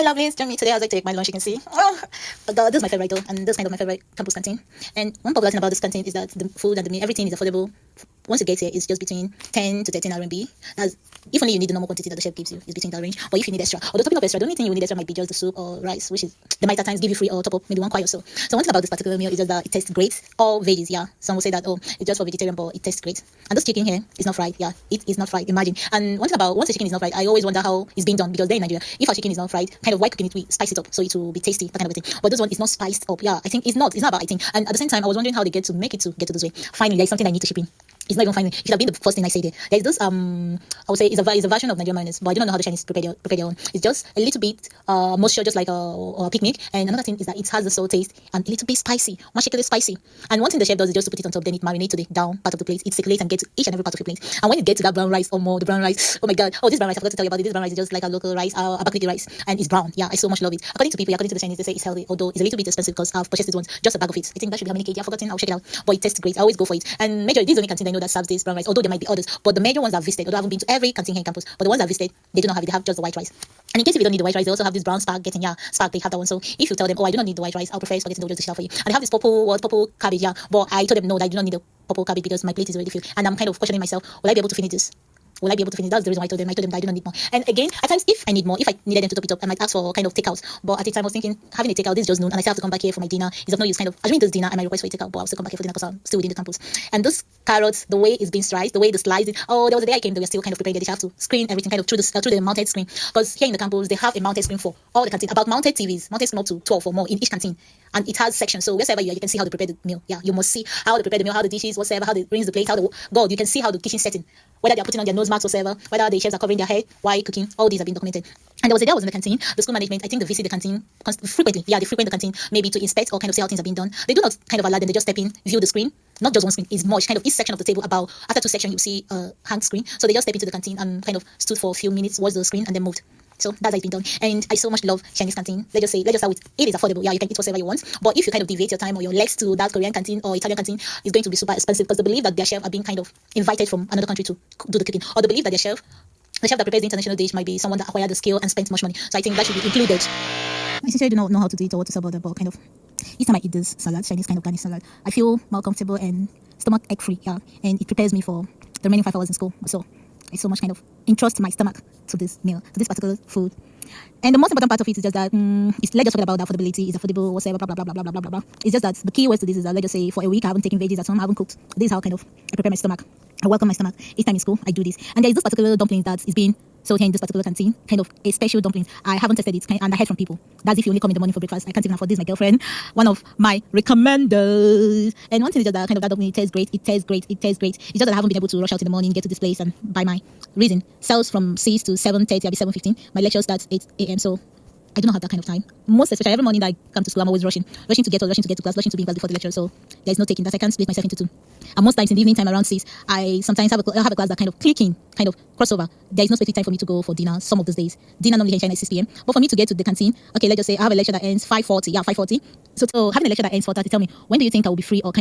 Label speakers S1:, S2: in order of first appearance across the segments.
S1: Hi, lovelies. Join me today as I take my lunch. You can see. This is my favorite though, and this is kind of my favorite campus canteen. And one popular thing about this canteen is that the food and the meal, everything is affordable. Once you get here, it's just between 10 to 13 RMB. That's if only you need the normal quantity that the chef gives you, is between that range. But if you need extra, or the topping of extra, the only thing you will need extra might be just the soup or rice, which is they might at times give you free or top up maybe one quite or so. So one thing about this particular meal is just that it tastes great. All veggies, yeah. Some will say that it's just for vegetarian, but it tastes great. And this chicken here is not fried, yeah. It is not fried. Imagine. And one thing about once the chicken is not fried, I always wonder how it's being done because they're in Nigeria. If our chicken is not fried, kind of why cooking it, we spice it up so it will be tasty, that kind of a thing. But this one is not spiced up. Yeah, I think it's not about eating. And at the same time, I was wondering how they get to this way. Finally, there's something I need to ship in. It's not even finding. It should have been the first thing I say there. There's this I would say it's a version of Nigerian mayonnaise, but I do not know how the Chinese prepare their own. It's just a little bit moisture, just like a picnic. And another thing is that it has the salt taste and a little bit spicy, particularly spicy. And one thing the chef does is just to put it on top, then it marinate to the down part of the plate. It circulates and get to each and every part of the plate. And when it gets to that brown rice or more, the brown rice, oh my god, this brown rice, I forgot to tell you about it. This brown rice is just like a local rice, Abakaliki rice, and it's brown. Yeah, I so much love it. According to people, according to the Chinese, they say it's healthy, although it's a little bit expensive because I've purchased it once, just a bag of it. I think that should be how many kg. I've forgotten. I'll check it out. But it tastes great. I always go for it. And major, this is the only canteen I know that serves this brown rice. Although there might be others, but the major ones I've visited, although I haven't been to every canteen here in campus, but the ones I've visited, they do not have it. They have just the white rice. And in case if you don't need the white rice, they also have this brown spaghetti. Yeah, spag, they have that one. So if you tell them, I do not need the white rice, I'll prefer spaghetti, they'll just dish it out for you. And they have this purple cabbage. Yeah, but I told them no, that I do not need the purple cabbage because my plate is already filled. And I'm kind of questioning myself, will I be able to finish this? Will I be able to finish? That's the reason why I told them that I do not need more. And again, at times, if I need more, if I needed them to top it up, I might ask for kind of takeouts. But at the time, I was thinking, having a takeout, this is just noon, and I still have to come back here for my dinner. Is of no use. Kind of, assuming this dinner, I might request for a takeout, but I'll still come back here for dinner because I'm still within the campus. And those carrots, the way it's being sliced, the way the slice, there was a day I came, they were still kind of preparing. They have to screen everything kind of through the mounted screen. Because here in the campus, they have a mounted screen for all the canteen, about mounted TVs, mounted screen up to 12 or more in each canteen. And it has sections. So wherever you are, you can see how they prepare the meal. Yeah, you must see how they prepare the meal, how the dishes, whatever, how they rinse the plate, you can see how the kitchen setting, whether they are putting on their nose masks whatever, whether the chefs are covering their head while cooking. All these have been documented. And there was a day I was in the canteen. The school management, I think they visit the canteen frequently. Yeah, they frequent the canteen maybe to inspect or kind of see how things are being done. They do not kind of allow them. They just step in, view the screen. Not just one screen, it's much kind of each section of the table. About after two sections, you see a hang screen. So they just step into the canteen and kind of stood for a few minutes, watched the screen, and then moved. So that's how it's been done. And I so much love Chinese canteen. Let's just start with it is affordable. Yeah, you can eat whatever you want. But if you kind of deviate your time or your legs to that Korean canteen or Italian canteen, it's going to be super expensive because they believe that their chef are being kind of invited from another country to do the cooking. Or they believe that the chef that prepares the international dish might be someone that acquired the skill and spent much money. So I think that should be included. I sincerely do not know how to do it or what to say about it, but kind of each time I eat this salad, Chinese kind of garnish salad, I feel more comfortable and stomach ache free. Yeah, and it prepares me for the remaining 5 hours in school. So I so much kind of entrust my stomach to this meal, to this particular food. And the most important part of it is just that let's just talk about the affordability. It's affordable, whatever, blah blah blah blah blah blah blah. It's just that the key words to this is that let's just say for a week I haven't taken veggies at home, I haven't cooked. This is how kind of I prepare my stomach. I welcome my stomach each time in school. I do this, and there is this particular dumpling that is being sold here in this particular canteen, kind of a special dumpling. I haven't tested it, and I heard from people that's if you only come in the morning for breakfast. I can't even afford this. My girlfriend, one of my recommenders. And one thing is just that kind of that dumpling, it tastes great. It tastes great. It tastes great. It's just that I haven't been able to rush out in the morning, get to this place, and by my reason, sells from 6 to 7:30, I'll be 7:15. My lecture starts 8 a.m. So I do not have that kind of time. Most especially every morning that I come to school, I'm always rushing to get to class, rushing to be in class before the lecture. So there's no taking that. I can't split myself into two. And most times in the evening time around 6, I sometimes have a class that kind of clicking, kind of crossover. There is no specific time for me to go for dinner some of those days. Dinner normally here in China is 6 p.m. But for me to get to the canteen, okay, let's just say I have a lecture that ends 5:40. Yeah, 5:40. So having a lecture that ends 4:30, tell me, when do you think I will be free or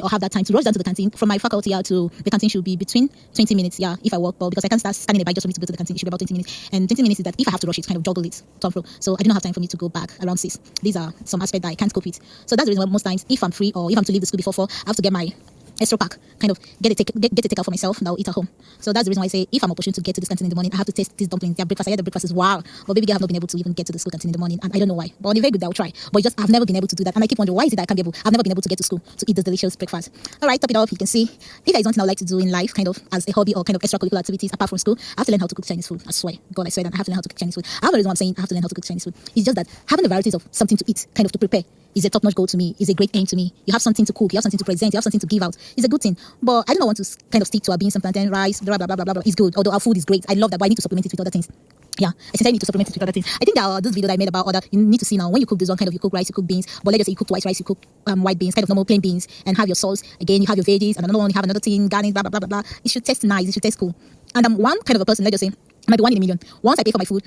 S1: have that time to rush down to the canteen? From my faculty out to the canteen should be between 20 minutes, yeah, if I walk, but because I can't start standing in the bike just for me to go to the canteen, it should be about 20 minutes. And 20 minutes is that if I have to rush it, kind of juggle it, to and fro. So I do not have time for me to go back around 6. These are some aspects that I can't cope with. So that's the reason why most times, if I'm free or if I'm to leave the school before 4, I have to get my extra pack, kind of get a takeout for myself and I'll eat at home. So that's the reason why I say if I'm opportune to get to this canteen in the morning, I have to taste these dumplings. Their breakfast, I hear the breakfast is wow. But baby girl, I have not been able to even get to the school canteen in the morning, and I don't know why. But on a very good day, I'll try. But I've never been able to do that, and I keep wondering why is it that I can't be able. I've never been able to get to school to eat this delicious breakfast. All right, top it off. You can see if there is something I would like to do in life, kind of as a hobby or kind of extracurricular activities apart from school, I have to learn how to cook Chinese food. I swear, God, I swear that I have to learn how to cook Chinese food. I have the reason why I'm saying I have to learn how to cook Chinese food. It's just that having the varieties of something to eat, kind of to prepare, is a top-notch goal to me, is a great aim to me. You have something to cook, you have something to present, you have something to give out. It's a good thing. But I do not want to kind of stick to our beans and plantain, rice, blah, blah, blah, blah, blah. It's good. Although our food is great. I love that, but I need to supplement it with other things. Yeah, I need to supplement it with other things. I think that this video that I made about you need to see now, when you cook this one, kind of you cook rice, you cook beans, but let's just say you cook white rice, you cook white beans, kind of normal plain beans, and have your sauce. Again, you have your veggies, and another one, you have another thing, garnish, blah, blah, blah, blah, blah. It should taste nice, it should taste cool. And I'm one kind of a person, let's just say, I might be 1 in a million. Once I pay for my food,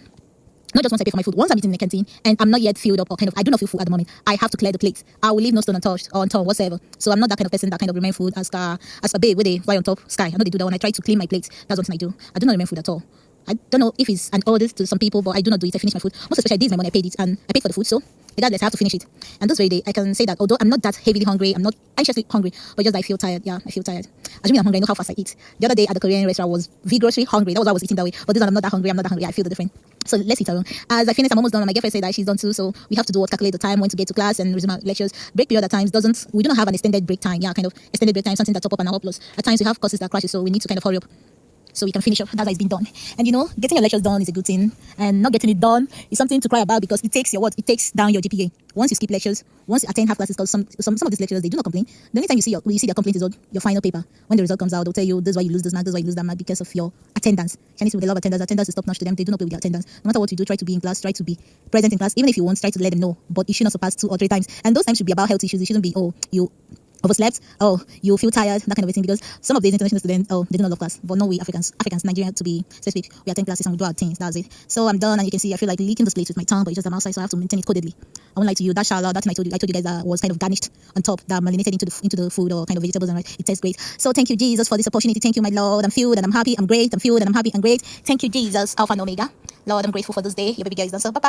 S1: not just once I pay for my food, once I'm eating in the canteen and I'm not yet filled up or kind of I do not feel full at the moment, I have to clear the plate. I will leave no stone untouched or unturned whatsoever. So I'm not that kind of person that kind of remain food as a babe with a fly on top sky. I know they do that when I try to clean my plate. That's one thing I do. I do not remain food at all. I don't know if it's an order to some people, but I do not do it. I finish my food. Most especially, this is my money. I paid it, and I paid for the food, so regardless, I have to finish it. And this very day, I can say that although I'm not that heavily hungry, I'm not anxiously hungry, but just that I feel tired. Yeah, I feel tired. Assuming I'm hungry, I know how fast I eat. The other day at the Korean restaurant, I was vigorously hungry. That was why I was eating that way. But this one, I'm not that hungry. I'm not that hungry. I feel the difference. So let's eat around. As I finish, I'm almost done. My girlfriend said that she's done too. So we have to do what, calculate the time, when to get to class and resume our lectures. Break period at times doesn't. We do not have an extended break time. Yeah, kind of extended break time, something that top up an hour plus. At times we have courses that crashes, so we need to kind of hurry up so we can finish up. That's why it's been done. And you know, getting your lectures done is a good thing, and not getting it done is something to cry about, because it takes your what? It takes down your GPA. Once you skip lectures, once you attend half classes, because some of these lecturers, they do not complain. The only time you see their complaint is on your final paper. When the result comes out, they'll tell you this is why you lose this mark, this is why you lose that mark, because of your attendance. Chinese people, they love attendance. Attendance is top notch to them. They do not play with their attendance. No matter what you do, try to be in class, try to be present in class. Even if you want, try to let them know. But you should not surpass 2 or 3 times. And those times should be about health issues. It shouldn't be, oh, you overslept, oh, you feel tired, that kind of a thing. Because some of these international students, oh, they do not love class. But no, we Africans, Nigerian to be specific, we attend classes and we do our things. That's it. So I'm done, and you can see I feel like licking this plate with my tongue, but it's just I'm outside, so I have to maintain it codedly. I won't lie to you. That shala, that thing I told you guys that was kind of garnished on top, that marinated into the food or kind of vegetables and rice. It tastes great. So thank you, Jesus, for this opportunity. Thank you, my Lord. I'm filled and I'm happy. I'm great. I'm filled and I'm happy and great. Thank you, Jesus, Alpha and Omega. Lord, I'm grateful for this day. Your baby girl is done. So bye bye.